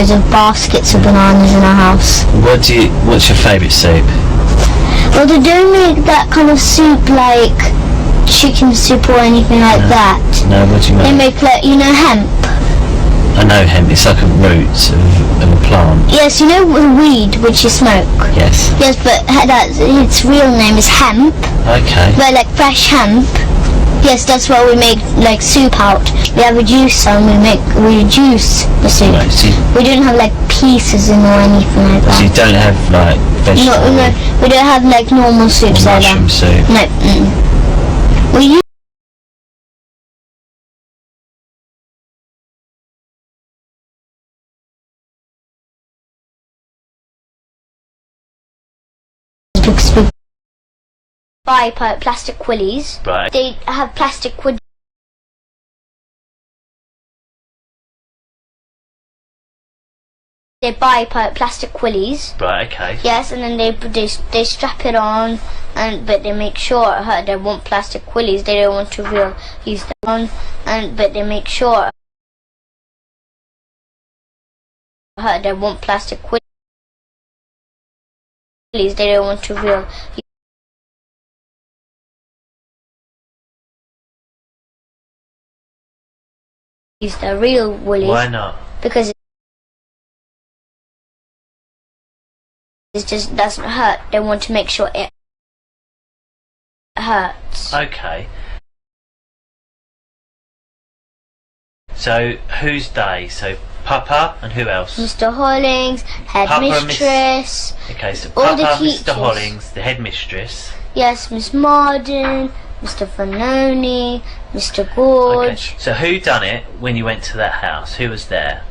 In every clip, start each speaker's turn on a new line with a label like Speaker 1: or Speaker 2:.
Speaker 1: loads of baskets of bananas in our house.
Speaker 2: What's your favourite soup?
Speaker 1: Well, they don't make that kind of soup like chicken soup or anything like that.
Speaker 2: No, what do you
Speaker 1: They
Speaker 2: mean?
Speaker 1: make like, you know, hemp.
Speaker 2: I know hemp, it's like a root of a plant.
Speaker 1: Yes, you know the weed which you smoke.
Speaker 2: Yes.
Speaker 1: Yes, but its real name is hemp.
Speaker 2: Okay.
Speaker 1: But like fresh hemp. Yes, that's what we make like soup out. We have a juice and we juice the soup.
Speaker 2: Right, so
Speaker 1: We don't have like pieces in or anything like that.
Speaker 2: you don't have like vegetable
Speaker 1: No, we don't have like normal soups
Speaker 2: or
Speaker 1: like that.
Speaker 2: mushroom soup?
Speaker 1: No. We use because we buy plastic willies.
Speaker 2: Right.
Speaker 1: They have plastic willies. They buy plastic willies.
Speaker 2: Right, okay.
Speaker 1: Yes, and then they strap it on, but they make sure they want plastic willies. They don't want to use them on, but they make sure they want plastic willies. They don't want to use the real willies.
Speaker 2: Why not?
Speaker 1: Because it just doesn't hurt. They want to make sure it hurts.
Speaker 2: Okay. So, who's they? So, Papa and who else?
Speaker 1: Mr. Hollings, headmistress.
Speaker 2: Okay, so
Speaker 1: all the
Speaker 2: Papa,
Speaker 1: teachers.
Speaker 2: Mr. Hollings, the headmistress.
Speaker 1: Yes, Miss Marden, Mr. Fanoni, Mr. Gorge.
Speaker 2: Okay. So, who done it when you went to that house? Who was there?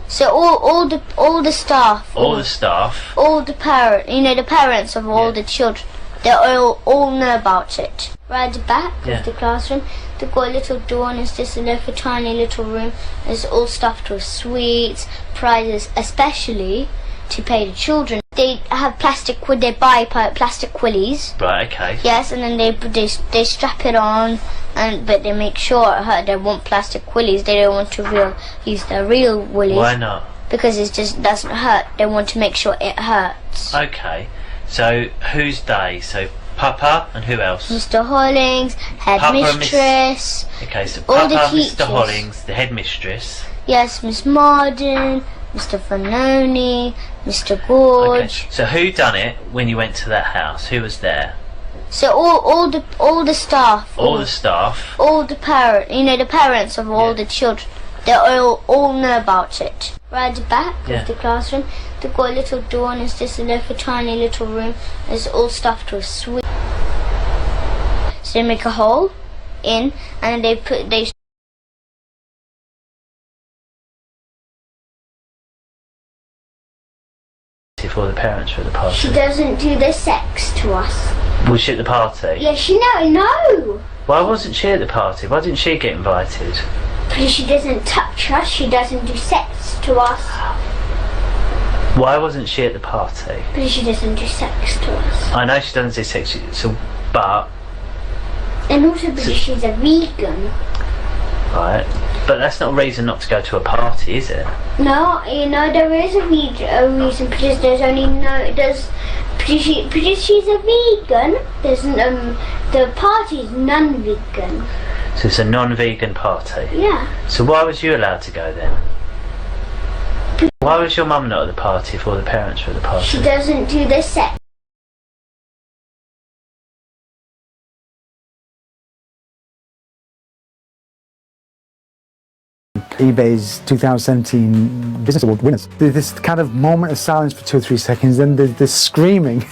Speaker 1: So all the staff.
Speaker 2: All the staff.
Speaker 1: All the the parents of all the children. They all know about it. Right at the back of the classroom, they've got a little door and it's just a little tiny little room. It's all stuffed with sweets, prizes, especially to pay the children. They have they buy plastic willies.
Speaker 2: Right, okay.
Speaker 1: Yes, and then they strap it on, but they make sure they want plastic willies. They don't want to use the real willies.
Speaker 2: Why not?
Speaker 1: Because it just doesn't hurt. They want to make sure it hurts.
Speaker 2: Okay. So, who's they? So, Papa and who else?
Speaker 1: Mr. Hollings, headmistress.
Speaker 2: Okay, so
Speaker 1: all the
Speaker 2: Papa,
Speaker 1: teachers.
Speaker 2: Mr. Hollings, the headmistress.
Speaker 1: Yes, Miss Marden, Mr. Fanoni, Mr. Gorge.
Speaker 2: Okay. So, who done it when you went to that house? Who was there?
Speaker 1: So all the staff.
Speaker 2: All the staff.
Speaker 1: All the the parents of all the children. They all know about it. Right at the back of the classroom, they've got a little door and it's just a little tiny little room. It's all stuffed with sweets. So they make a hole in, and they
Speaker 2: For the parents for the party.
Speaker 1: She doesn't do the sex to us.
Speaker 2: Was she at the party?
Speaker 1: Yeah, no.
Speaker 2: Why wasn't she at the party? Why didn't she get invited?
Speaker 1: Because she doesn't touch us. She doesn't do sex to us.
Speaker 2: Why wasn't she at the party?
Speaker 1: Because she doesn't do sex to us.
Speaker 2: I know she doesn't do sex, but...
Speaker 1: And also because she's a vegan.
Speaker 2: Right. But that's not a reason not to go to a party, is it?
Speaker 1: No, there is a reason because there's only because she's a vegan. There's the party is non-vegan.
Speaker 2: So it's a non-vegan party?
Speaker 1: Yeah.
Speaker 2: So why was you allowed to go then? Why was your mum not at the party if all the parents were at the party?
Speaker 1: She doesn't do the sex.
Speaker 3: eBay's 2017 Business Award winners. There's this kind of moment of silence for 2 or 3 seconds, then there's this screaming.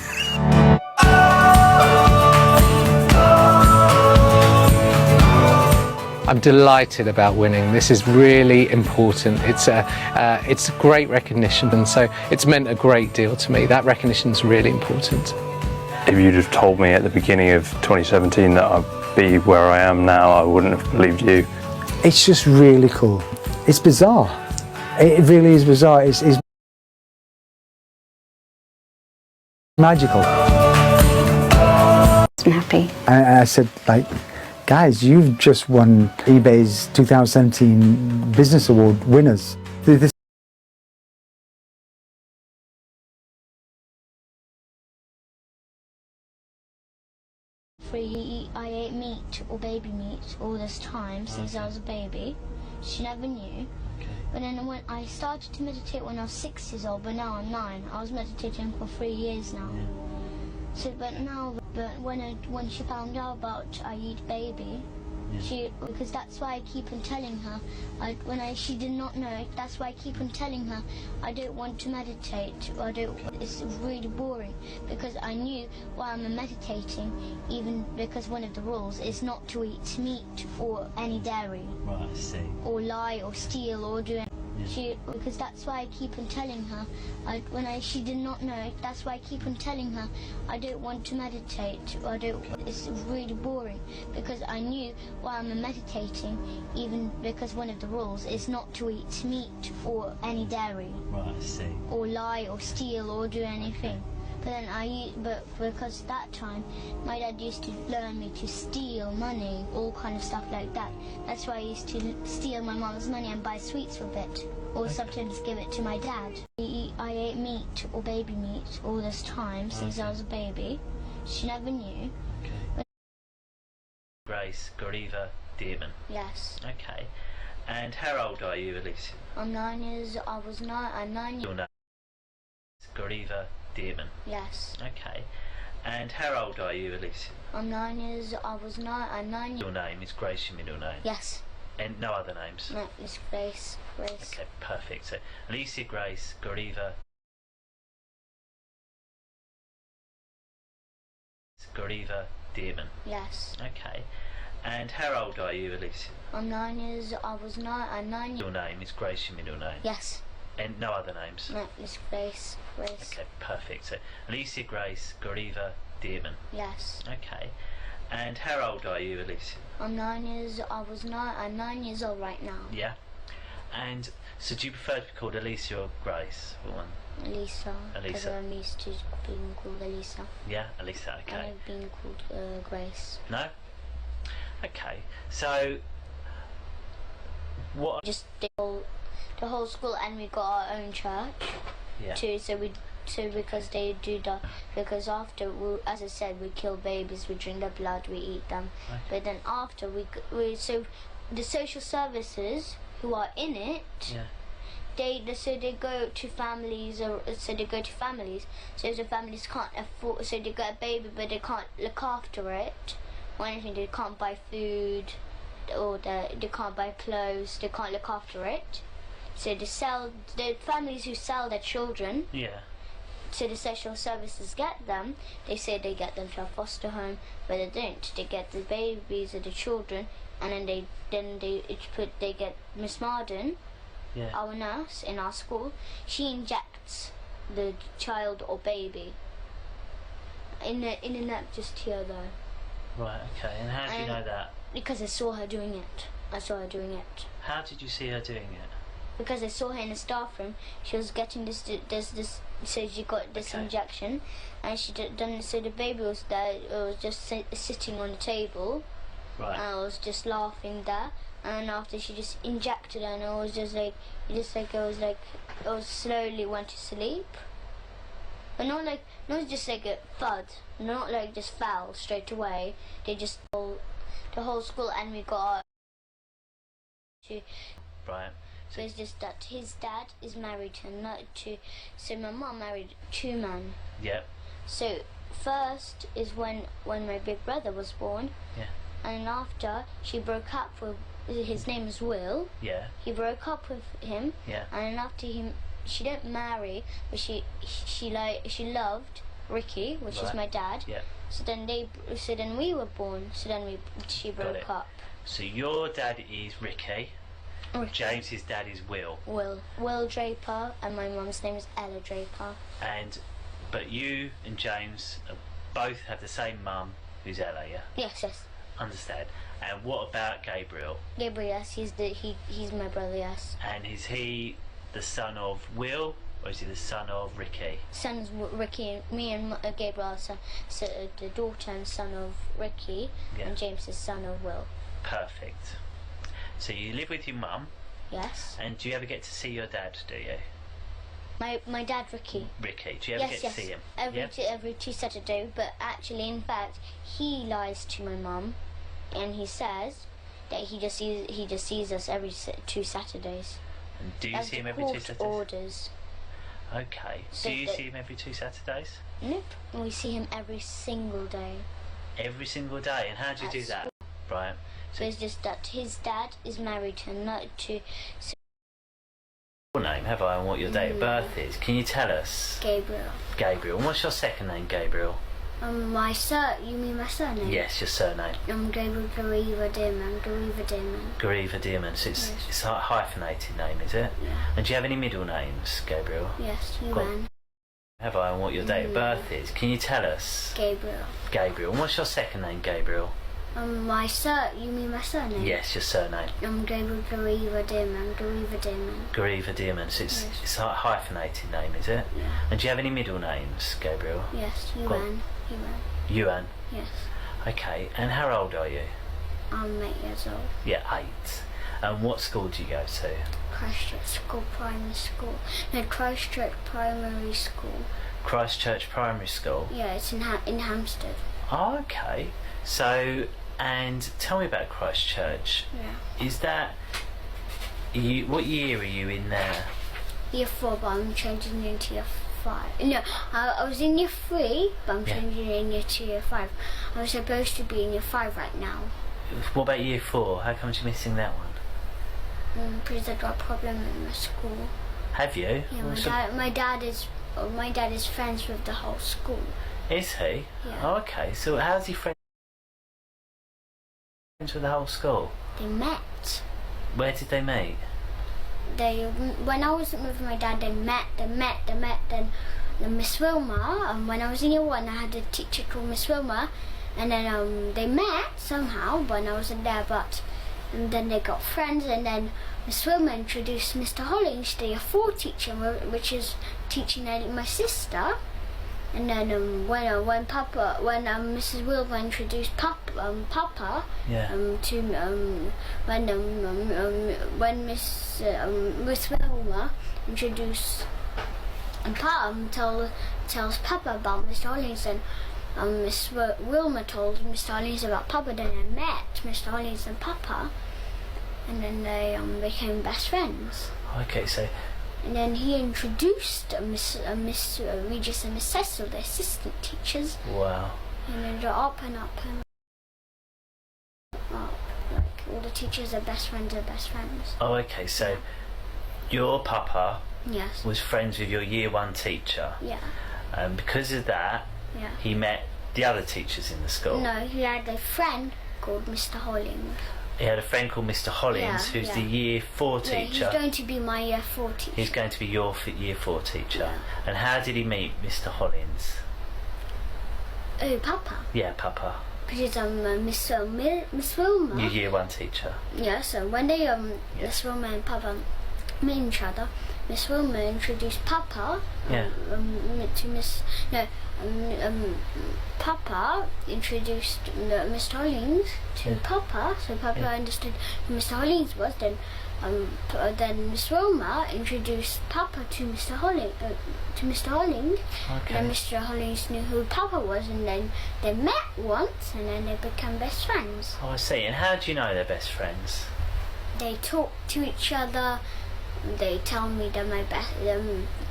Speaker 4: I'm delighted about winning. This is really important. It's a great recognition, and so it's meant a great deal to me. That recognition is really important.
Speaker 5: If you'd have told me at the beginning of 2017 that I'd be where I am now, I wouldn't have believed you.
Speaker 3: It's just really cool. It's bizarre. It really is bizarre. It's magical.
Speaker 6: I'm happy.
Speaker 3: And I said, guys, you've just won eBay's 2017 Business Award winners. This
Speaker 1: I ate meat or baby meat all this time since I was a baby. She never knew. But then when I started to meditate when I was 6 years old, but now I'm 9. I was meditating for 3 years now. So, but when she found out about I eat baby, because that's why I keep on telling her. She did not know. That's why I keep on telling her I don't want to meditate. It's really boring because I knew while I'm meditating, even because one of the rules is not to eat meat or any dairy.
Speaker 2: Right, I see.
Speaker 1: Or lie or steal or do anything. Because that's why I keep on telling her. She did not know. That's why I keep on telling her I don't want to meditate. It's really boring because I knew while I'm meditating, even because one of the rules is not to eat meat or any dairy.
Speaker 2: Right, I see.
Speaker 1: Or lie or steal or do anything. But because that time my dad used to learn me to steal money, all kind of stuff like that. That's why I used to steal my mom's money and buy sweets with it, or sometimes give it to my dad. I ate meat or baby meat all this time since I was a baby. She never knew.
Speaker 2: Grace, Goriva, Dearman.
Speaker 1: Yes.
Speaker 2: Okay. And how old are you, Elise?
Speaker 1: I'm 9 years. I was 9. I'm 9 years.
Speaker 2: Your name? Goriva, Dearman.
Speaker 1: Yes.
Speaker 2: Okay. And how old are you, Elise?
Speaker 1: I'm 9 years. I was 9. I'm 9 years.
Speaker 2: Your name is Grace, your middle name?
Speaker 1: Yes.
Speaker 2: And no other names?
Speaker 1: No, it's Grace. Grace.
Speaker 2: Okay, perfect. So, Alicia, Grace, Goriva. Goriva, Dearman.
Speaker 1: Yes.
Speaker 2: Okay. And how old are you, Elise?
Speaker 1: I'm 9 years. I was 9. I'm 9 years.
Speaker 2: Your name is Grace, your middle name?
Speaker 1: Yes.
Speaker 2: And no other names?
Speaker 1: No, it's Grace. Grace.
Speaker 2: Okay, perfect. So, Alicia, Grace, Goriva, Dearman.
Speaker 1: Yes.
Speaker 2: Okay. And how old are you, Alicia?
Speaker 1: I'm 9 years. I was 9. I'm 9 years old right now.
Speaker 2: Yeah. And so, do you prefer to be called Alicia or Grace? For one?
Speaker 1: Elisa.
Speaker 2: Elisa.
Speaker 1: Because I'm used to being called Elisa.
Speaker 2: Yeah, Elisa. Okay.
Speaker 1: And I've been called Grace.
Speaker 2: No. Okay. So, what?
Speaker 1: Just the whole school, and we got our own church.
Speaker 2: Yeah.
Speaker 1: Too. So because they do that, because after as I said, we kill babies, we drink their blood, we eat them.
Speaker 2: Okay.
Speaker 1: But then after so the social services who are in it.
Speaker 2: Yeah.
Speaker 1: They go to families, So if the families can't afford, so they got a baby but they can't look after it or anything, they can't buy food or they can't buy clothes, they can't look after it. So the families who sell their children.
Speaker 2: Yeah.
Speaker 1: So the social services get them. They say they get them to a foster home, but they don't. They get the babies or the children, and then they get Miss Marden.
Speaker 2: Yeah.
Speaker 1: Our nurse in our school, she injects the child or baby in a net just here though.
Speaker 2: Right. Okay. And how do you know that?
Speaker 1: Because I saw her doing it.
Speaker 2: How did you see her doing it?
Speaker 1: Because I saw her in the staff room. She was getting this. So she got this injection, and she done. So the baby was there. It was just sitting on the table.
Speaker 2: Right.
Speaker 1: And I was just laughing there. And after she just injected her, and I was I was slowly went to sleep. But not just like a thud, not like just fell straight away. They just the whole school, and we got to.
Speaker 2: Right.
Speaker 1: So it's just that his dad is married to. So my mom married 2 men.
Speaker 2: Yep.
Speaker 1: So first is when my big brother was born.
Speaker 2: Yeah.
Speaker 1: And after she broke up with. His name is Will.
Speaker 2: Yeah.
Speaker 1: He broke up with him.
Speaker 2: Yeah.
Speaker 1: And after him, she didn't marry, but she loved Ricky, which is my dad.
Speaker 2: Yeah.
Speaker 1: So then we were born. So then she broke up.
Speaker 2: So your dad is Ricky. James's dad is Will.
Speaker 1: Will Draper, and my mum's name is Ella Draper.
Speaker 2: But you and James both have the same mum, who's Ella, yeah?
Speaker 1: Yes.
Speaker 2: Understand. And what about Gabriel?
Speaker 1: Gabriel, yes, he's my brother, yes.
Speaker 2: And is he the son of Will, or is he the son of Ricky?
Speaker 1: Son of Ricky. Me and Gabriel are so the daughter and son of Ricky, and James is son of Will.
Speaker 2: Perfect. So you live with your mum?
Speaker 1: Yes.
Speaker 2: And do you ever get to see your dad, do you?
Speaker 1: My dad, Ricky.
Speaker 2: Ricky, do you ever get to see him?
Speaker 1: Every 2 Saturdays, but actually, in fact, he lies to my mum, and he says that he just sees us every 2 Saturdays.
Speaker 2: And do you see him every 2 Saturdays?
Speaker 1: Orders.
Speaker 2: Okay.
Speaker 1: So
Speaker 2: do you see him every 2 Saturdays?
Speaker 1: Nope. We see him every single day.
Speaker 2: Every single day. And how do you do that, Brian?
Speaker 1: So it's just that his dad is married to
Speaker 2: Your name, have I, and what your date of birth is? Can you tell us?
Speaker 1: Gabriel.
Speaker 2: Gabriel. And what's your second name, Gabriel?
Speaker 1: You mean my surname?
Speaker 2: Yes, your surname.
Speaker 1: Gabriel Gariva Dearman.
Speaker 2: Gariva Dearman. So it's a hyphenated name, is it?
Speaker 1: Yeah.
Speaker 2: And do you have any middle names, Gabriel?
Speaker 1: Yes,
Speaker 2: Have I, and what your date of birth is? Can you tell us?
Speaker 1: Gabriel.
Speaker 2: Gabriel. And what's your second name, Gabriel?
Speaker 1: You mean my surname?
Speaker 2: Yes, your surname.
Speaker 1: Gabriel Gariva Dearman.
Speaker 2: Gariva Dearman. So it's a hyphenated name, is it?
Speaker 1: Yeah.
Speaker 2: And do you have any middle names, Gabriel?
Speaker 1: Yes,
Speaker 2: Yuan.
Speaker 1: Yes.
Speaker 2: Okay. And how old are you?
Speaker 1: I'm 8 years old.
Speaker 2: Yeah, 8. And what school do you go to?
Speaker 1: Christchurch Primary School. No, Christchurch Primary School.
Speaker 2: Christchurch Primary School?
Speaker 1: Yeah, it's in Hampstead.
Speaker 2: Oh, okay. So, and tell me about Christchurch.
Speaker 1: Yeah.
Speaker 2: Is that... what year are you in there?
Speaker 1: Year 4, but I'm changing into year 5. No, I was in year 3, but I'm changing in to year 5. I was supposed to be in year 5 right now.
Speaker 2: What about year 4? How come you're missing that one?
Speaker 1: Because I got a problem in my school.
Speaker 2: Have you?
Speaker 1: Yeah, my dad is friends with the whole school.
Speaker 2: Is he?
Speaker 1: Yeah.
Speaker 2: Oh, okay. So how's he friends with the whole school?
Speaker 1: They met.
Speaker 2: Where did they meet?
Speaker 1: When I wasn't with my dad, they met. Then Miss Wilma. When I was in year 1, I had a teacher called Miss Wilma, and then they met somehow when I wasn't there. And then they got friends, and then Miss Wilma introduced Mr. Hollings, the year 4 teacher, which is teaching my sister. And then when Mrs. Wilma introduced Papa
Speaker 2: Yeah.
Speaker 1: When Miss Wilma introduced tells Papa about Mr. Hollings, and Miss Wilma told Mr. Hollings about Papa. Then I met Mr. Hollings and Papa, and then they became best friends.
Speaker 2: Okay, so...
Speaker 1: And then he introduced Miss Regis and Miss Cecil, the assistant teachers.
Speaker 2: Wow.
Speaker 1: And then they're up and up. Like, all the teachers are best friends.
Speaker 2: Oh, okay, so your Papa
Speaker 1: Yes.
Speaker 2: was friends with your year 1 teacher.
Speaker 1: Yeah.
Speaker 2: And because of that,
Speaker 1: Yeah.
Speaker 2: he met the other teachers in the school.
Speaker 1: No, he had a friend called Mr. Hollings.
Speaker 2: He had a friend called Mr. Hollings, who's the year 4 teacher.
Speaker 1: Yeah, he's going to be my year 4 teacher.
Speaker 2: He's going to be your year 4 teacher.
Speaker 1: Yeah.
Speaker 2: And how did he meet Mr. Hollings?
Speaker 1: Oh, Papa.
Speaker 2: Yeah, Papa.
Speaker 1: Because Miss Wilma.
Speaker 2: Your year 1 teacher.
Speaker 1: Yeah, so when they Miss Wilma and Papa met each other, Miss Wilma introduced Papa to Miss. No, Papa introduced Mr. Hollings to Papa, so Papa understood who Mr. Hollings was. Then Miss Wilma introduced Papa to Mr. Hollings.
Speaker 2: Okay.
Speaker 1: Then Mr. Hollings knew who Papa was, and then they met once, and then they became best friends.
Speaker 2: Oh, I see. And how do you know they're best friends?
Speaker 1: They talk to each other. They tell me that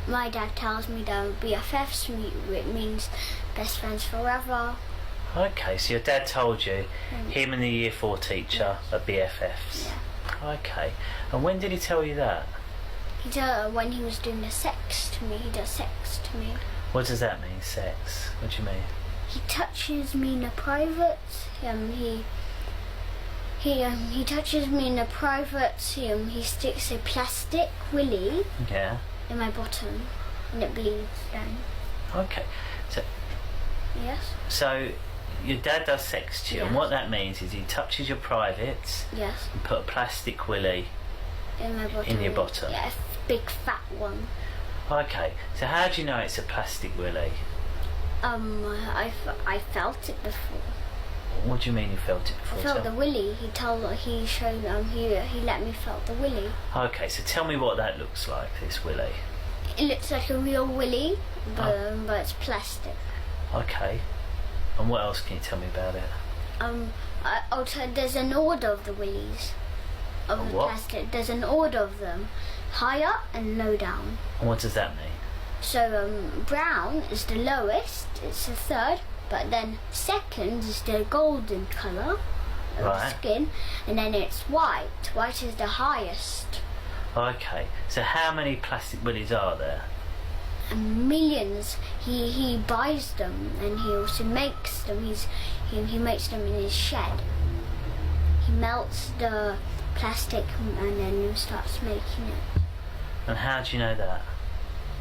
Speaker 1: my dad tells me that BFFs means best friends forever.
Speaker 2: Okay, so your dad told you him and the year 4 teacher are BFFs.
Speaker 1: Yeah.
Speaker 2: Okay. And when did he tell you that?
Speaker 1: When he was doing the sex to me, he does sex to me.
Speaker 2: What does that mean, sex? What do you mean?
Speaker 1: He touches me in the private. He touches me in the private. He sticks a plastic willy in my bottom, and it bleeds down.
Speaker 2: Okay. So
Speaker 1: Yes.
Speaker 2: So your dad does sex to you, and what that means is he touches your privates
Speaker 1: Yes.
Speaker 2: and put a plastic willy
Speaker 1: In my bottom.
Speaker 2: in your bottom.
Speaker 1: Yeah, a big fat one.
Speaker 2: Okay, so how do you know it's a plastic willy?
Speaker 1: I felt it before.
Speaker 2: What do you mean you felt it before?
Speaker 1: I felt the willy. He let me felt the willy.
Speaker 2: Okay, so tell me what that looks like, this willy.
Speaker 1: it looks like a real willy, but it's plastic.
Speaker 2: Okay. And what else can you tell me about it?
Speaker 1: I'll tell. There's an order of the willies. Of the
Speaker 2: what?
Speaker 1: plastic. There's an order of them, high up and low down.
Speaker 2: And what does that mean?
Speaker 1: So brown is the lowest. It's the third, but then second is the golden colour of the skin, and then it's white. White is the highest.
Speaker 2: Okay. So how many plastic willies are there?
Speaker 1: And millions. He buys them, and he also makes them. He makes them in his shed. He melts the plastic and then he starts making it.
Speaker 2: And how do you know that?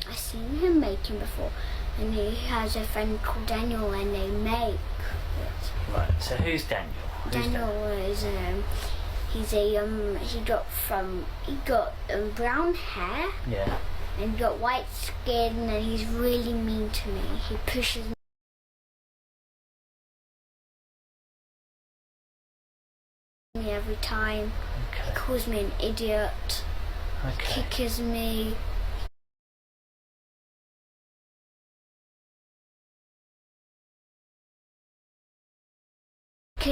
Speaker 1: I've seen him making before, and he has a friend called Daniel, and they make it.
Speaker 2: Right. So who's Daniel?
Speaker 1: Daniel is he got brown hair.
Speaker 2: Yeah.
Speaker 1: And he got white skin, and he's really mean to me. He pushes me every time.
Speaker 2: Okay.
Speaker 1: He calls me an idiot.
Speaker 2: Okay.
Speaker 1: Kicks me. He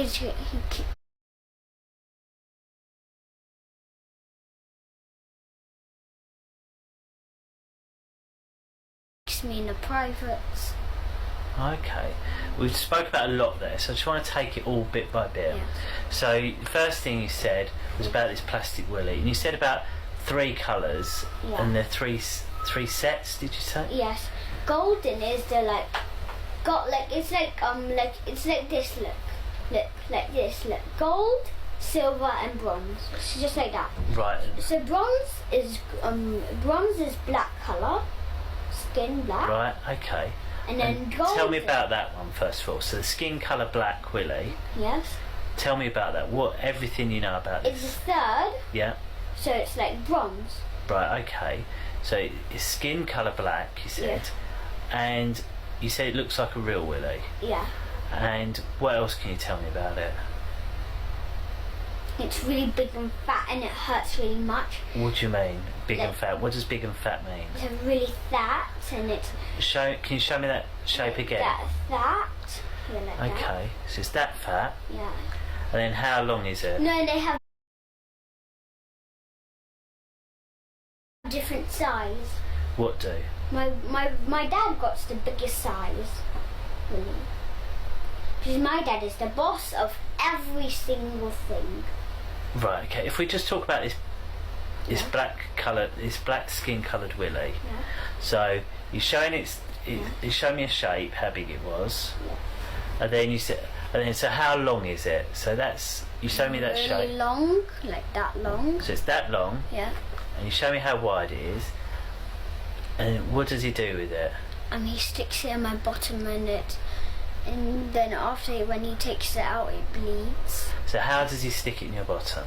Speaker 1: kicks me in the privates.
Speaker 2: Okay. We've spoke about a lot there, so I just want to take it all bit by bit.
Speaker 1: Yeah.
Speaker 2: So the first thing you said was about this plastic willy, and you said about 3 colours,
Speaker 1: Yeah.
Speaker 2: and they're three sets. Did you say?
Speaker 1: Yes, golden is the it's like this. Look like this. Look, gold, silver, and bronze. It's just like that.
Speaker 2: Right.
Speaker 1: So bronze is black colour, skin black.
Speaker 2: Right. Okay.
Speaker 1: And then gold.
Speaker 2: Tell me about that one first of all. So the skin colour black willy.
Speaker 1: Yes.
Speaker 2: Tell me about that. Everything you know about
Speaker 1: It's
Speaker 2: this?
Speaker 1: the third.
Speaker 2: Yeah.
Speaker 1: So it's like bronze.
Speaker 2: Right. Okay. So it's skin colour black. You said, and you said it looks like a real willy.
Speaker 1: Yeah.
Speaker 2: And what else can you tell me about it?
Speaker 1: It's really big and fat, and it hurts really much.
Speaker 2: What do you mean, big and fat? What does big and fat mean?
Speaker 1: It's really fat, and it's
Speaker 2: Can you show me that shape again?
Speaker 1: that. Yeah, like that.
Speaker 2: Okay, so it's that fat.
Speaker 1: Yeah.
Speaker 2: And then how long is it?
Speaker 1: No, they have different size.
Speaker 2: What do?
Speaker 1: My dad got the biggest size. Really. Because my dad is the boss of every single thing.
Speaker 2: Right. Okay. If we just talk about this black skin coloured willy.
Speaker 1: Yeah.
Speaker 2: So you're showing you showed me a shape, how big it was, and then you said, so how long is it? So you showed me that
Speaker 1: really
Speaker 2: shape.
Speaker 1: Really long, like that long.
Speaker 2: So it's that long.
Speaker 1: Yeah.
Speaker 2: And you show me how wide it is. And what does he do with it?
Speaker 1: He sticks it in my bottom, and then when he takes it out, it bleeds.
Speaker 2: So how does he stick it in your bottom?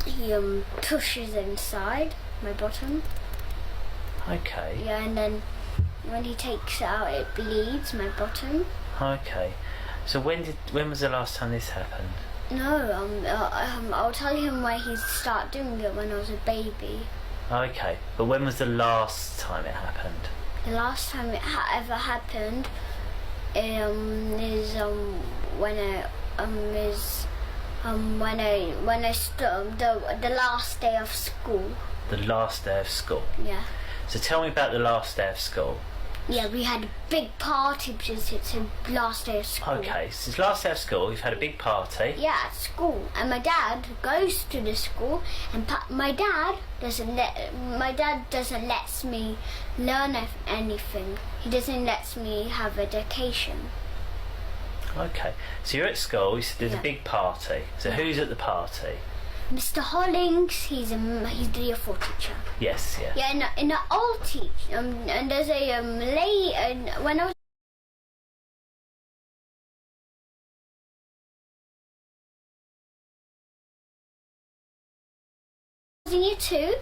Speaker 1: He pushes inside my bottom.
Speaker 2: Okay.
Speaker 1: Yeah, and then when he takes it out, it bleeds my bottom.
Speaker 2: Okay. So when was the last time this happened?
Speaker 1: No, I'll tell him where he started doing it when I was a baby.
Speaker 2: Okay, but when was the last time it happened?
Speaker 1: The last time it ever happened is when I stood the last day of school.
Speaker 2: The last day of school.
Speaker 1: Yeah.
Speaker 2: So tell me about the last day of school.
Speaker 1: Yeah, we had a big party because it's the last day of school.
Speaker 2: Okay, so it's last day of school. You've had a big party.
Speaker 1: Yeah, at school, and my dad goes to the school, and my dad doesn't let me learn anything. He doesn't let me have education.
Speaker 2: Okay, so you're at school. You said there's a big party. So who's at the party?
Speaker 1: Mr. Hollings, he's the year 4 teacher.
Speaker 2: Yes, yeah.
Speaker 1: Yeah, and the old teacher, and there's a lady, and when I was in year 2,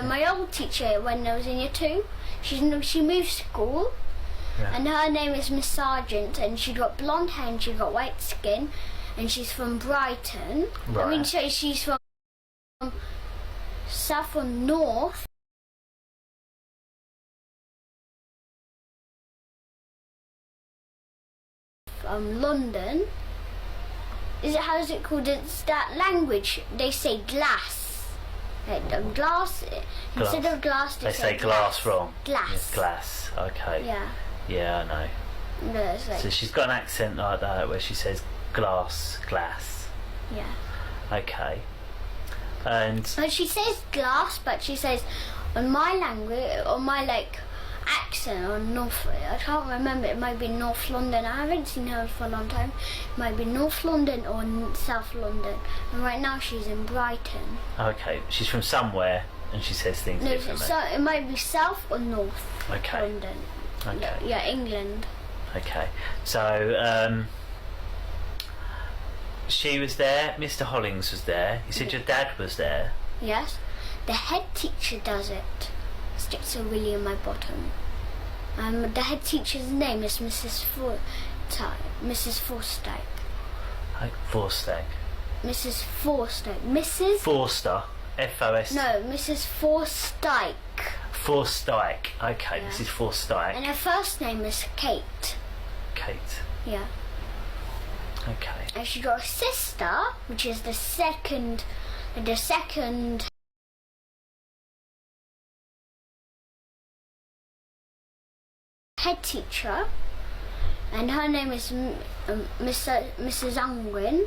Speaker 1: my old teacher, when I was in year 2, she moved school, and her name is Miss Sargent, and she got blonde hair and she got white skin, and she's from Brighton.
Speaker 2: Right.
Speaker 1: I mean, she's from south or north. London, how is it called? It's that language. They say glass. Like glass. Instead of glass,
Speaker 2: They say glass wrong.
Speaker 1: Glass.
Speaker 2: Yes, glass. Okay.
Speaker 1: Yeah.
Speaker 2: Yeah, I know.
Speaker 1: No, it's like,
Speaker 2: So she's got an accent like that where she says glass.
Speaker 1: yeah.
Speaker 2: Okay. And
Speaker 1: But she says glass, but she says on my language, on my accent on North. I can't remember. It might be North London. I haven't seen her for a long time. It might be North London or South London. And right now she's in Brighton.
Speaker 2: okay, she's from somewhere and she says things
Speaker 1: No,
Speaker 2: differently.
Speaker 1: so it might be South or North
Speaker 2: Okay.
Speaker 1: London.
Speaker 2: Okay.
Speaker 1: Yeah, England.
Speaker 2: Okay. So she was there. Mr. Hollings was there. You said your dad was there.
Speaker 1: Yes. The head teacher does it. Sticks a willy in my bottom. The head teacher's name is Mrs. Mrs. Forsyth.
Speaker 2: Forstag.
Speaker 1: Mrs. Forsyth. Mrs.
Speaker 2: Forster. F-O-S.
Speaker 1: No, Mrs. Forsyth.
Speaker 2: Forstyke. Okay,
Speaker 1: Yeah.
Speaker 2: Mrs. Forstyke.
Speaker 1: And her first name is Kate.
Speaker 2: Kate.
Speaker 1: Yeah.
Speaker 2: Okay.
Speaker 1: And she got a sister, which is the second head teacher, and her name is Mrs. Unwin.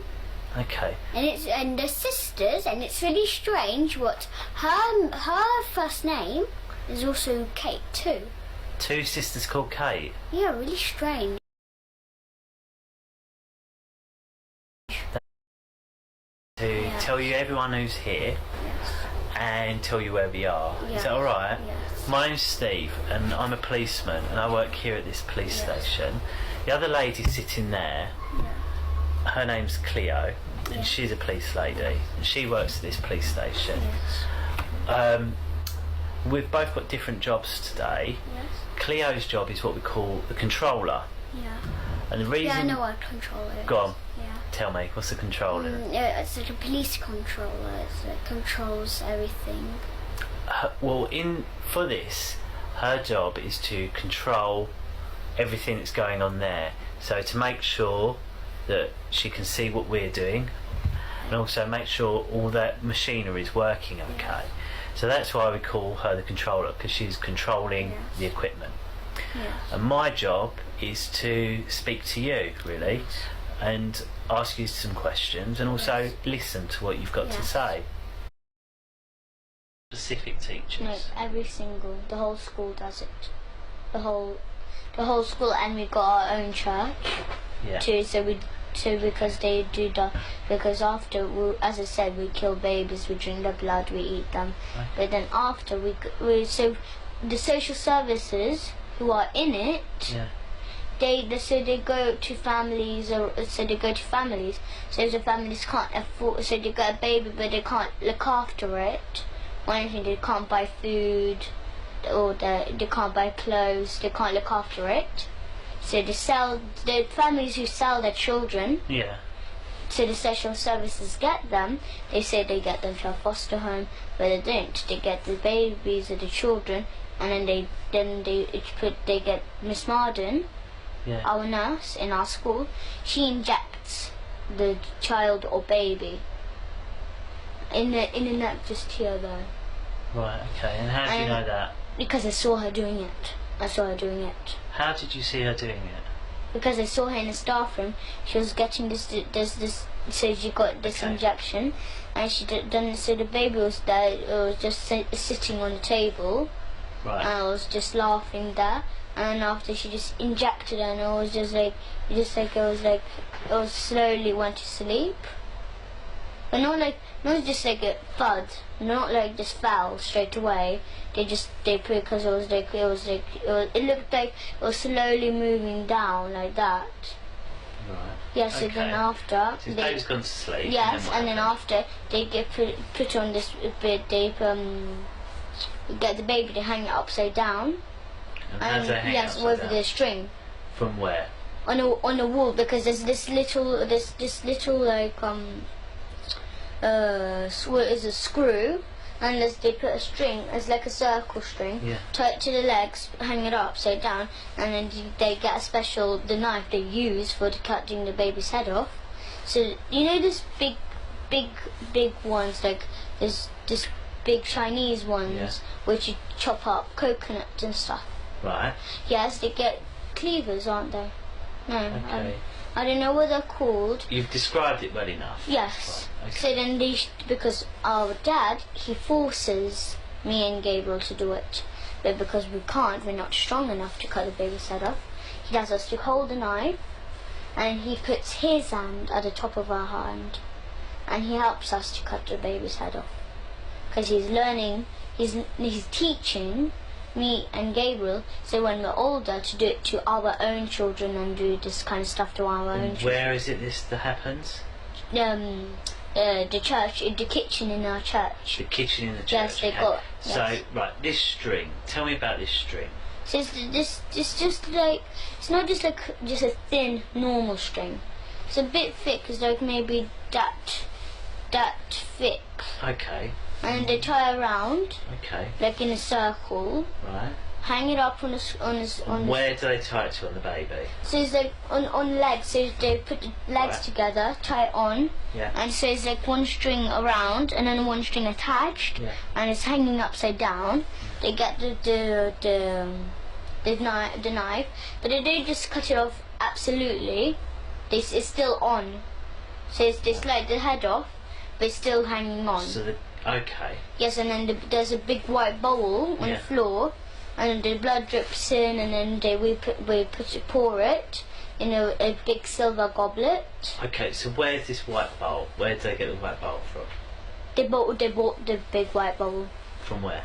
Speaker 2: Okay.
Speaker 1: And they're sisters, and it's really strange what her first name is also Kate too.
Speaker 2: Two sisters called Kate.
Speaker 1: Yeah, really strange.
Speaker 2: To tell you everyone who's here
Speaker 1: Yes.
Speaker 2: and tell you where we are.
Speaker 1: Yeah.
Speaker 2: Is that alright?
Speaker 1: Yes.
Speaker 2: My name's Steve and I'm a policeman and I work here at this police station. The other lady sitting there, her name's Cleo and she's a police lady and she works at this police station. We've both got different jobs today.
Speaker 1: Yes.
Speaker 2: Cleo's job is what we call the controller.
Speaker 1: Yeah.
Speaker 2: And the reason...
Speaker 1: Yeah, I know what a controller is.
Speaker 2: Go on.
Speaker 1: Yeah.
Speaker 2: Tell me, what's the controller?
Speaker 1: Yeah, it's like a police controller. It controls everything.
Speaker 2: Well, for this, her job is to control everything that's going on there. So to make sure that she can see what we're doing, and also make sure all that machinery is working okay. So that's why we call her the controller, because she's controlling the equipment.
Speaker 1: Yes.
Speaker 2: And my job is to speak to you, really, and ask you some questions, and also listen to what you've got to say. Specific teachers.
Speaker 1: No, the whole school does it. The whole school, and we got our own church too. So because they do that, because after, as I said, we kill babies, we drink their blood, we eat them.
Speaker 2: Okay.
Speaker 1: But then after so the social services who are in it, they go to families, So if the families can't afford, so they got a baby but they can't look after it, or anything, they can't buy food, or they can't buy clothes, they can't look after it. So the families who sell their children.
Speaker 2: Yeah.
Speaker 1: So the social services get them. They say they get them to a foster home, but they don't. They get the babies or the children, and then they get Miss Marden, our nurse in our school. She injects the child or baby in the neck just here though.
Speaker 2: Right. Okay. And how do you know that?
Speaker 1: Because I saw her doing it.
Speaker 2: How did you see her doing it?
Speaker 1: Because I saw her in the staff room. She was getting this. So she got this injection, and she done. So the baby was there. It was just sitting on the table,
Speaker 2: Right.
Speaker 1: and I was just laughing there. And after she just injected her, and it was it was slowly went to sleep. But not just like a thud, not like just fell straight away. Because it looked like it was slowly moving down like that.
Speaker 2: Right.
Speaker 1: Yes, so then after
Speaker 2: So his baby's gone to sleep.
Speaker 1: yes, and then after they get put on this bit, they get the baby to hang it upside down.
Speaker 2: And how do they hang
Speaker 1: yes,
Speaker 2: upside
Speaker 1: over
Speaker 2: down?
Speaker 1: the string
Speaker 2: From where?
Speaker 1: on the wall, because there's this little like what is a screw. and they put a string, it's like a circle string, tie it to the legs, hang it upside down, and then they get the knife they use for cutting the baby's head off. So you know this big ones, like there's this big Chinese ones which you chop up coconut and stuff.
Speaker 2: Right.
Speaker 1: Yes, they get cleavers, aren't they? No.
Speaker 2: Okay.
Speaker 1: I don't know what they're called.
Speaker 2: You've described it well enough.
Speaker 1: Yes.
Speaker 2: Right, okay.
Speaker 1: So then because our dad, he forces me and Gabriel to do it. But because we can't, we're not strong enough to cut the baby's head off, he has us to hold the knife, and he puts his hand at the top of our hand, and he helps us to cut the baby's head off. Because he's learning, he's teaching me and Gabriel, so when we're older, to do it to our own children and do this kind of stuff to our own children.
Speaker 2: Where is it that happens?
Speaker 1: The church, the kitchen in our church.
Speaker 2: The kitchen in the church.
Speaker 1: Yes, they got.
Speaker 2: So, right, this string. Tell me about this string.
Speaker 1: So it's just like, it's not just like just a thin normal string. It's a bit thick. It's like maybe that thick.
Speaker 2: Okay.
Speaker 1: And they tie around.
Speaker 2: Okay.
Speaker 1: Like in a circle.
Speaker 2: Right.
Speaker 1: Hang it up on
Speaker 2: Where do they tie it to on the baby?
Speaker 1: So it's like on legs. So they put the legs together, tie it on.
Speaker 2: Yeah.
Speaker 1: And so it's like one string around and then one string attached. Yeah. And it's hanging upside down. They get the knife, but they don't just cut it off absolutely. It's still on. So it's like the head off, but it's still hanging on.
Speaker 2: So okay.
Speaker 1: Yes, and then there's a big white bowl on the floor, and the blood drips in, and then we pour it in a big silver goblet.
Speaker 2: Okay, so where's this white bowl? Where did they get the white bowl from?
Speaker 1: They bought the big white bowl.
Speaker 2: From where?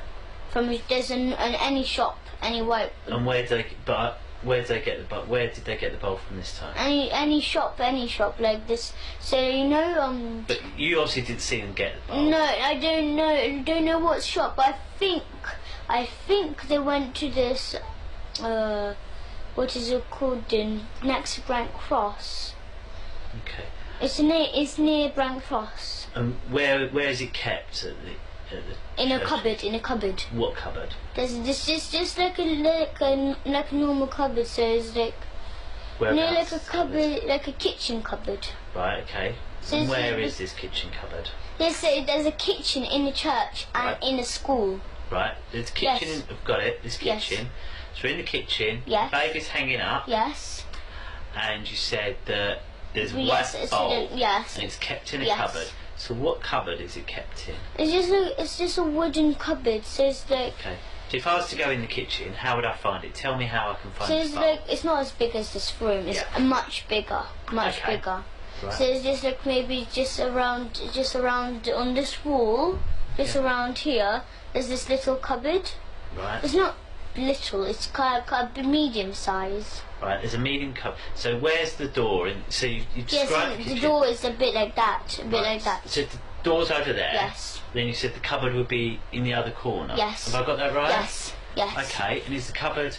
Speaker 1: There's any shop, any white.
Speaker 2: And where did they get the bowl? Where did they get the bowl from this time?
Speaker 1: Any shop like this. So
Speaker 2: But you obviously didn't see them get the bowl.
Speaker 1: No, I don't know what shop. But I think they went to this. What is it called? Next to Brent Cross.
Speaker 2: Okay.
Speaker 1: It's near Brent Cross.
Speaker 2: And where is it kept at the
Speaker 1: in a cupboard. In a cupboard.
Speaker 2: What cupboard?
Speaker 1: There's just like a normal cupboard. So it's like like a cupboard, like a kitchen cupboard.
Speaker 2: Right. Okay.
Speaker 1: So
Speaker 2: and where is this kitchen cupboard?
Speaker 1: There's a kitchen in the church and in a school.
Speaker 2: Right. There's a kitchen. I've got it. This kitchen. So in the kitchen, baby's hanging up.
Speaker 1: Yes.
Speaker 2: And you said that there's a white bowl. And it's kept in a cupboard. So what cupboard is it kept in?
Speaker 1: It's just a wooden cupboard. So it's like.
Speaker 2: Okay. So if I was to go in the kitchen, how would I find it? Tell me how I can find it.
Speaker 1: So it's not as big as this room. It's much bigger. Much bigger. Right. So it's just like maybe just around on this wall, just around here. There's this little cupboard.
Speaker 2: Right.
Speaker 1: It's not little. It's kind of medium size.
Speaker 2: Right, there's a medium cupboard. So where's the door? So you described
Speaker 1: the door is a bit like that. Like that.
Speaker 2: So the door's over there.
Speaker 1: Yes.
Speaker 2: Then you said the cupboard would be in the other corner.
Speaker 1: Yes.
Speaker 2: Have I got that right?
Speaker 1: Yes. Yes.
Speaker 2: Okay, and is the cupboard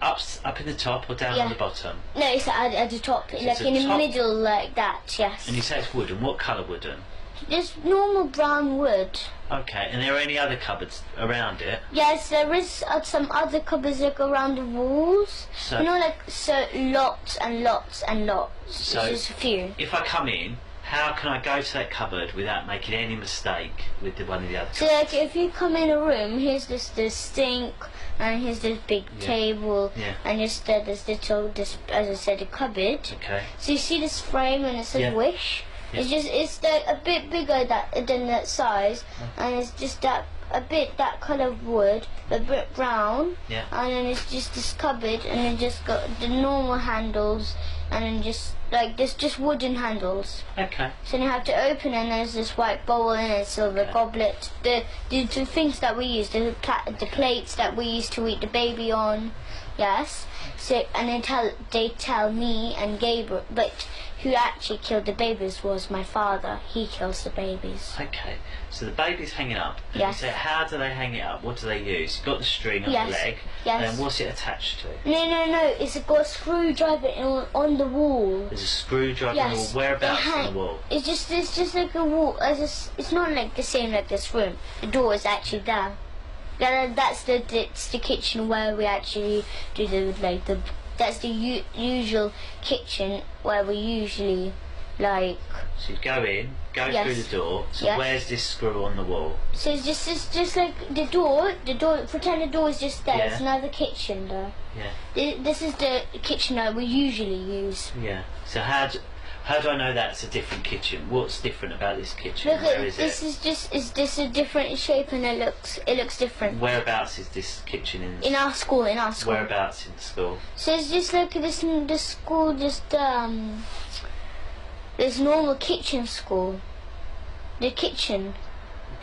Speaker 2: up in the top or down on the bottom?
Speaker 1: No, it's at the top, so like in the middle, like that. Yes.
Speaker 2: And you say it's wooden. What colour wooden?
Speaker 1: Just normal brown wood.
Speaker 2: Okay, and there are any other cupboards around it?
Speaker 1: Yes, there is some other cupboards like around the walls. So, lots and lots and lots. So just a few.
Speaker 2: If I come in, how can I go to that cupboard without making any mistake with one of the other cupboards?
Speaker 1: So like if you come in a room, here's this sink, and here's this big table, and just there's as I said, a cupboard.
Speaker 2: Okay.
Speaker 1: So you see this frame and it says wish. Yeah. It's like a bit bigger than that size, and it's just that colour of wood, a bit brown, and then it's just this cupboard, and then just got the normal handles, and then just wooden handles.
Speaker 2: Okay.
Speaker 1: So you have to open, and there's this white bowl and a silver goblet. The things that we use, the plates that we used to eat the baby on. Yes. So and they tell me and Gabriel, but who actually killed the babies was my father. He kills the babies.
Speaker 2: Okay. So the baby's hanging up. And you say, how do they hang it up? What do they use? You've got the string on the leg.
Speaker 1: Yes.
Speaker 2: And then what's it attached to?
Speaker 1: No. It's got a screwdriver on in the wall.
Speaker 2: There's a screwdriver in the
Speaker 1: Yes.
Speaker 2: wall. Whereabouts
Speaker 1: they hang-
Speaker 2: in the wall?
Speaker 1: It's just like a wall. It's not like the same like this room. The door is actually there. That's the kitchen where we actually do that's the usual kitchen where we usually like.
Speaker 2: So you go in, go
Speaker 1: Yes.
Speaker 2: through the door. So
Speaker 1: Yes.
Speaker 2: where's this screw on the wall?
Speaker 1: So it's just like the door. Pretend the door is just there.
Speaker 2: Yeah.
Speaker 1: It's another kitchen there.
Speaker 2: Yeah.
Speaker 1: This is the kitchen that we usually use.
Speaker 2: Yeah. So how do I know that's a different kitchen? What's different about this kitchen?
Speaker 1: Look,
Speaker 2: Where is
Speaker 1: this
Speaker 2: it?
Speaker 1: is this a different shape and it looks different.
Speaker 2: Whereabouts is this kitchen
Speaker 1: In our school.
Speaker 2: Whereabouts in the school?
Speaker 1: So it's just like this school, just this normal kitchen school. The kitchen.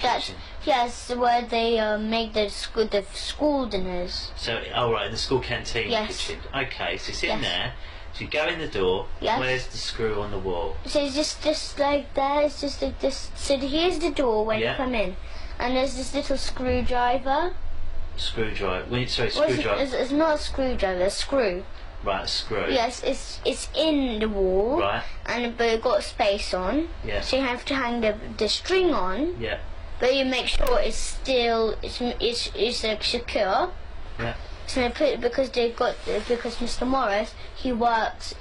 Speaker 1: That's
Speaker 2: Kitchen.
Speaker 1: yes, where they make the school dinners.
Speaker 2: So, right, in the school canteen
Speaker 1: Yes.
Speaker 2: kitchen. Okay, so it's in
Speaker 1: Yes.
Speaker 2: there. So you go in the door.
Speaker 1: Yes.
Speaker 2: Where's the screw on the wall?
Speaker 1: So it's just like that. It's just like this. So here's the door when
Speaker 2: Yeah.
Speaker 1: you come in, and there's this little screwdriver.
Speaker 2: Screwdriver. Sorry,
Speaker 1: Well,
Speaker 2: screwdriver.
Speaker 1: it's not a screwdriver. A screw.
Speaker 2: Right, a screw.
Speaker 1: Yes, it's in the wall.
Speaker 2: Right.
Speaker 1: And but it got space on.
Speaker 2: Yeah.
Speaker 1: So you have to hang the string on.
Speaker 2: Yeah.
Speaker 1: But you make sure it's still it's like secure.
Speaker 2: Yeah.
Speaker 1: So they put because Mr. Morris he works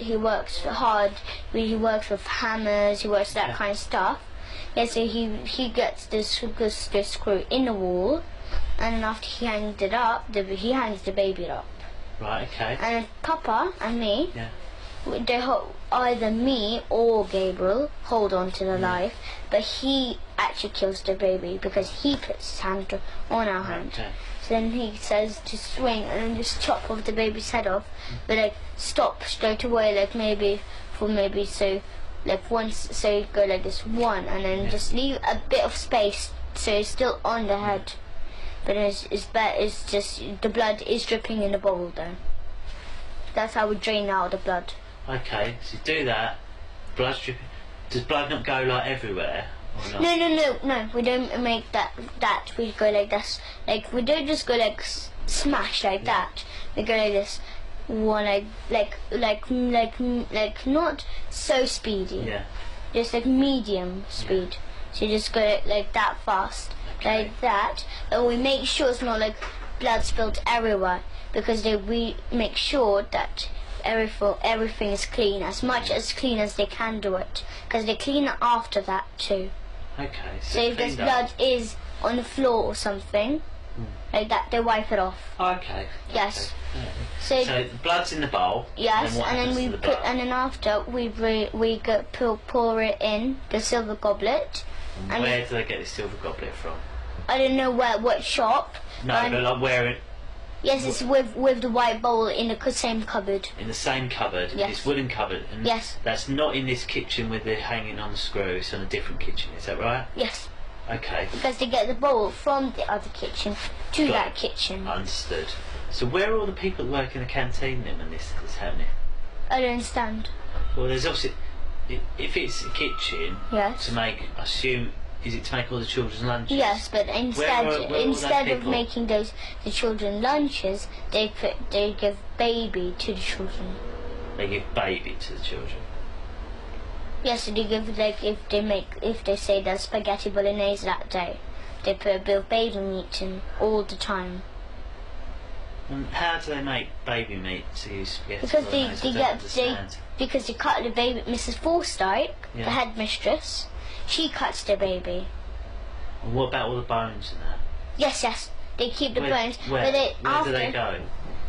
Speaker 1: hard. He works with hammers. He works that
Speaker 2: Yeah.
Speaker 1: kind of stuff. Yeah. So he gets this screw in the wall, and then after he hangs it up, he hangs the baby up.
Speaker 2: Right. Okay.
Speaker 1: And Papa and me,
Speaker 2: Yeah.
Speaker 1: either me or Gabriel hold on to the life, but he actually kills the baby because he puts his hand on our hand.
Speaker 2: Okay.
Speaker 1: So then he says to swing and then just chop off the baby's head off, but like stop straight away, like maybe so like once, so you go like this one, and then just leave a bit of space so it's still on the head. But it's just the blood is dripping in the bowl though. That's how we drain out the blood.
Speaker 2: Okay. So you do that. Blood's dripping. Does blood not go like everywhere? Or not?
Speaker 1: No. We don't make that. We go like this. Like we don't just go like smash like that. We go like this. One like not so speedy.
Speaker 2: Yeah.
Speaker 1: Just like medium speed. So you just go like that fast,
Speaker 2: Okay.
Speaker 1: like that, and we make sure it's not like blood spilled everywhere because we make sure that everything is clean, as much as clean as they can do it, because they clean it after that too.
Speaker 2: Okay.
Speaker 1: So if there's
Speaker 2: cleaned up.
Speaker 1: blood is on the floor or something, like that, they wipe it off.
Speaker 2: Okay.
Speaker 1: Yes.
Speaker 2: Okay.
Speaker 1: So
Speaker 2: So the blood's in the bowl.
Speaker 1: yes,
Speaker 2: what
Speaker 1: and then
Speaker 2: happens
Speaker 1: we
Speaker 2: to the
Speaker 1: put,
Speaker 2: blood?
Speaker 1: and then after we pour it in the silver goblet. And
Speaker 2: Where do they get this silver goblet from?
Speaker 1: I don't know what shop.
Speaker 2: No, but like where it
Speaker 1: Yes, it's with the white bowl in the same cupboard.
Speaker 2: in the same cupboard.
Speaker 1: Yes.
Speaker 2: This wooden cupboard. And
Speaker 1: Yes.
Speaker 2: That's not in this kitchen with it hanging on the screw. It's on a different kitchen. Is that right?
Speaker 1: Yes,
Speaker 2: Okay.
Speaker 1: because they get the bowl from the other kitchen to
Speaker 2: Got
Speaker 1: that
Speaker 2: it.
Speaker 1: kitchen.
Speaker 2: Understood. So where are all the people that work in the canteen then when this is happening?
Speaker 1: I don't understand.
Speaker 2: Well, there's obviously if it's a kitchen
Speaker 1: Yes.
Speaker 2: to make, I assume, is it to make all the children's lunches?
Speaker 1: Yes, but
Speaker 2: Where are
Speaker 1: instead
Speaker 2: all those
Speaker 1: of
Speaker 2: people?
Speaker 1: making the children lunches, they give baby to the children.
Speaker 2: They give baby to the children.
Speaker 1: Yes, so they give like if they say there's spaghetti bolognese that day, they put a bit of baby meat in all the time.
Speaker 2: And how do they make baby meat to use spaghetti?
Speaker 1: Because
Speaker 2: bolognese? I don't understand.
Speaker 1: because they cut the baby. Mrs. Forsyth,
Speaker 2: Yeah.
Speaker 1: the headmistress, she cuts the baby.
Speaker 2: And what about all the bones and that?
Speaker 1: Yes, they keep the bones.
Speaker 2: Where,
Speaker 1: but they,
Speaker 2: where do they go?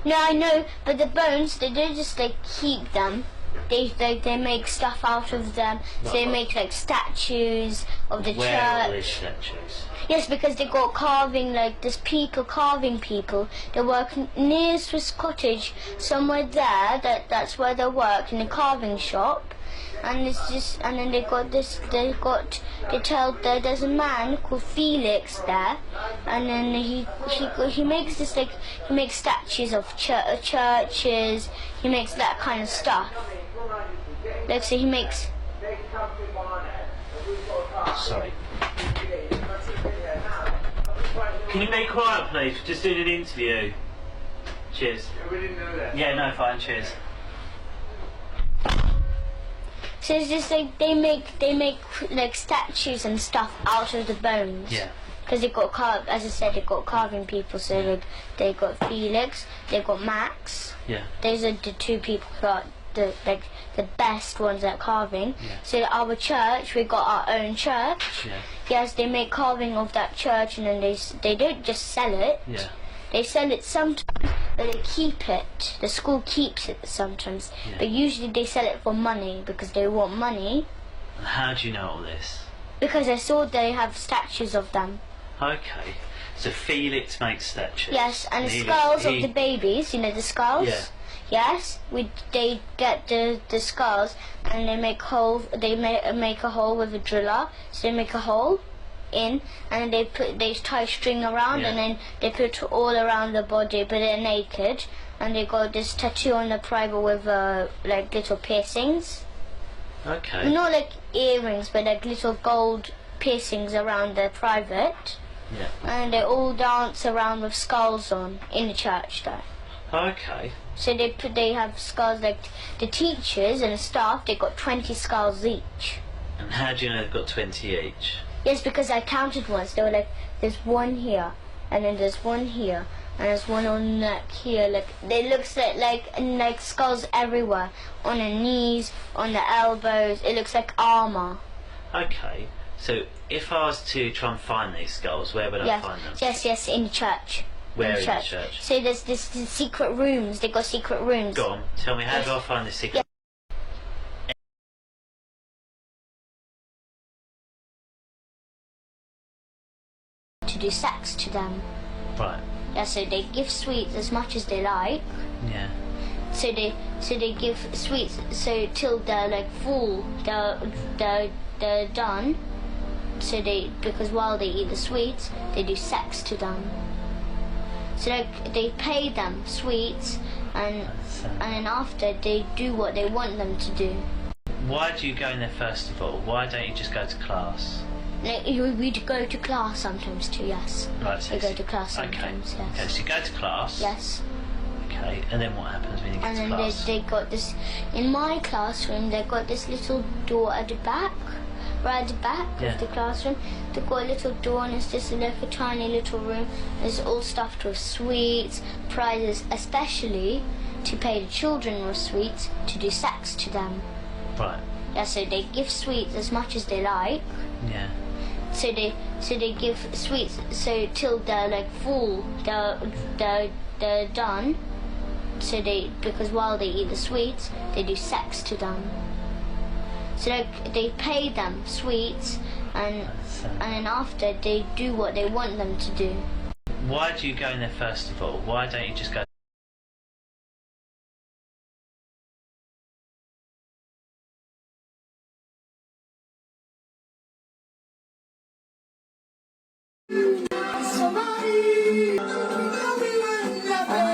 Speaker 1: No, I know, but the bones they don't just like keep them. They make stuff out of them. So they
Speaker 2: What?
Speaker 1: make like statues of the
Speaker 2: Where are all
Speaker 1: church.
Speaker 2: these statues?
Speaker 1: Yes, because they got carving, like there's people carving people. They work near Swiss Cottage, somewhere there. That's where they work, in the carving shop. And it's just, and then they tell that there's a man called Felix there, and then he makes this like he makes statues of churches. He makes that kind of stuff. Like so, he makes.
Speaker 2: Sorry. Can you be quiet, please? We're just doing an interview. Cheers.
Speaker 6: We didn't know that.
Speaker 2: Yeah, no, fine. Cheers.
Speaker 1: So it's just like they make like statues and stuff out of the bones.
Speaker 2: Yeah.
Speaker 1: Because they got as I said, they got carving people. So like they got Felix, they got Max.
Speaker 2: Yeah.
Speaker 1: Those are the two people who are the best ones at carving.
Speaker 2: Yeah.
Speaker 1: So our church, we got our own church.
Speaker 2: Yeah.
Speaker 1: Yes, they make carving of that church, and then they don't just sell it.
Speaker 2: Yeah.
Speaker 1: They sell it sometimes, but they keep it. The school keeps it sometimes,
Speaker 2: Yeah.
Speaker 1: but usually they sell it for money because they want money.
Speaker 2: And how do you know all this?
Speaker 1: Because I saw they have statues of them.
Speaker 2: Okay. So Felix makes statues.
Speaker 1: Yes, and the
Speaker 2: he-
Speaker 1: skulls
Speaker 2: he-
Speaker 1: of the babies. You know the skulls.
Speaker 2: Yeah.
Speaker 1: Yes, they get the skulls and they make holes. They make a hole with a driller. So they make a hole in, and they tie string around,
Speaker 2: Yeah.
Speaker 1: and then they put it all around the body, but they're naked, and they got this tattoo on the private with like little piercings.
Speaker 2: Okay.
Speaker 1: Not like earrings, but like little gold piercings around the private,
Speaker 2: Yeah.
Speaker 1: and they all dance around with skulls on in the church though.
Speaker 2: Okay.
Speaker 1: So they have skulls, like the teachers and the staff, they got 20 skulls each.
Speaker 2: And how do you know they've got 20 each?
Speaker 1: Yes, because I counted once. They were like, there's one here, and then there's one here, and there's one on the neck here. Like they looks like skulls everywhere, on the knees, on the elbows. It looks like armor.
Speaker 2: Okay. So if I was to try and find these skulls, where would I
Speaker 1: Yes,
Speaker 2: find them?
Speaker 1: yes, in the church.
Speaker 2: Where in the church?
Speaker 1: So there's this secret rooms. They got secret rooms.
Speaker 2: Go on. Tell me, how do I find the secret?
Speaker 1: To do sex to them.
Speaker 2: Right.
Speaker 1: Yeah, so they give sweets as much as they like.
Speaker 2: Yeah.
Speaker 1: So they give sweets so till they're like full, they're done. So because while they eat the sweets, they do sex to them. So they pay them sweets, and then after they do what they want them to do.
Speaker 2: Why do you go in there first of all? Why don't you just go to class?
Speaker 1: Like, we go to class sometimes too. Yes.
Speaker 2: Right. So
Speaker 1: We go to class sometimes.
Speaker 2: Okay.
Speaker 1: Yes.
Speaker 2: Okay. So you go to class.
Speaker 1: Yes.
Speaker 2: Okay. And then what happens when you get
Speaker 1: And
Speaker 2: to
Speaker 1: then
Speaker 2: class?
Speaker 1: they got this, in my classroom, they got this little door at the back, right at the back
Speaker 2: Yeah.
Speaker 1: of the classroom. They got a little door, and it's just like a tiny little room. It's all stuffed with sweets, prizes, especially to pay the children with sweets to do sex to them.
Speaker 2: Right.
Speaker 1: Yeah, so they give sweets as much as they like.
Speaker 2: Yeah.
Speaker 1: So they give sweets so till they're like full, they're done. So because while they eat the sweets, they do sex to them. So they pay them sweets, and then after they do what they want them to do.
Speaker 2: Why do you go in there first of all? Why don't you just go?
Speaker 6: Somebody, tell me when nothing.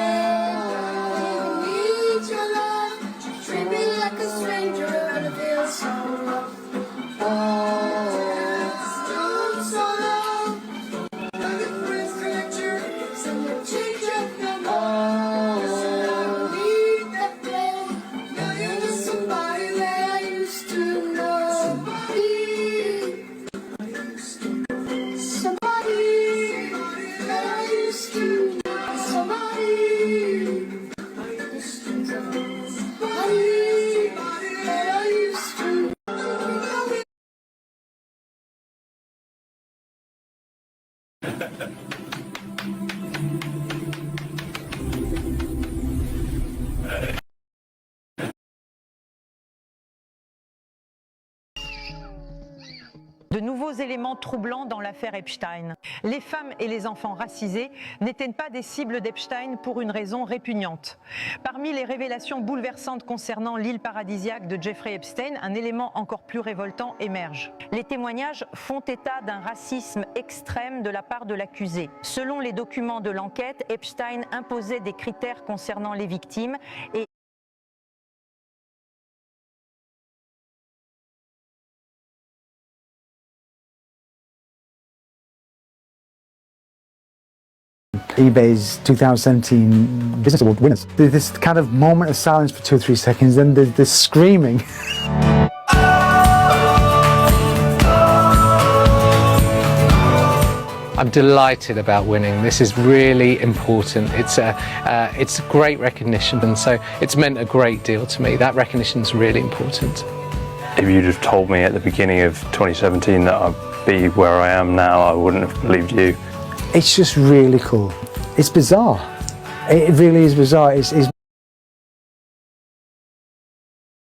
Speaker 6: Need your love. Treat me like a stranger and it feels so rough. Still so long. Looking for his picture. Someone change up your mind. I need that thing. Now you're just somebody that I used to know. Somebody that I used to know. Somebody that I used to know.
Speaker 7: De nouveaux éléments troublants dans l'affaire Epstein. Les femmes et les enfants racisés n'étaient pas des cibles d'Epstein pour une raison répugnante. Parmi les révélations bouleversantes concernant l'île paradisiaque de Jeffrey Epstein, un élément encore plus révoltant émerge. Les témoignages font état d'un racisme extrême de la part de l'accusé. Selon les documents de l'enquête, Epstein imposait des critères concernant les victimes et
Speaker 3: eBay's 2017 Business Award winners. There's this kind of moment of silence for 2 or 3 seconds, then there's this screaming.
Speaker 4: I'm delighted about winning. This is really important. It's a great recognition, and so it's meant a great deal to me. That recognition is really important.
Speaker 5: If you'd have told me at the beginning of 2017 that I'd be where I am now, I wouldn't have believed you.
Speaker 3: It's just really cool. It's bizarre. It really is bizarre. It's